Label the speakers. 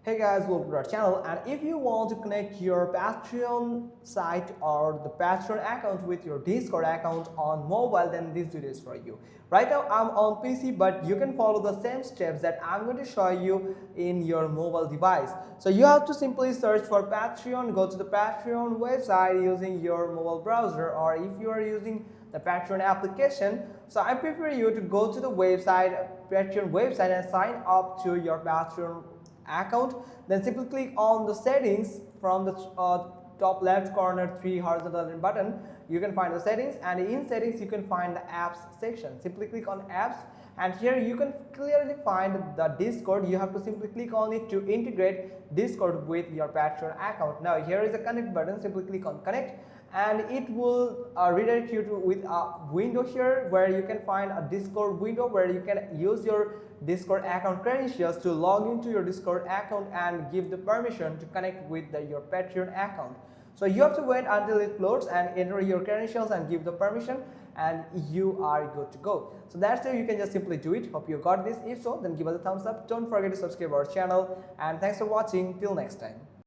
Speaker 1: Hey guys, welcome to our channel, and if you want to connect your Patreon site or the Patreon account with your Discord account on mobile, then this video is for you. Right now I'm on PC, but you can follow the same steps that I'm going to show you in your mobile device. So you have to simply search for Patreon, go to the Patreon website using your mobile browser, or if you are using the Patreon application, so I prefer you to go to the Patreon website, and sign up to your Patreon account. Then simply click on the settings from the top left corner, three horizontal button. You can find the settings, and in settings you can find the apps section. Simply click on apps, and here you can clearly find the Discord. You have to simply click on it to integrate Discord with your Patreon account. Now here is a connect button. Simply click on connect, and it will redirect you to with a window here where you can find a Discord window where you can use your Discord account credentials to log into your Discord account and give the permission to connect with your Patreon account. So you have to wait until it loads and enter your credentials and give the permission, and you are good to go. So that's how you can just simply do it. Hope you got this. If so, then give us a thumbs up. Don't forget to subscribe our channel, and thanks for watching. Till next time.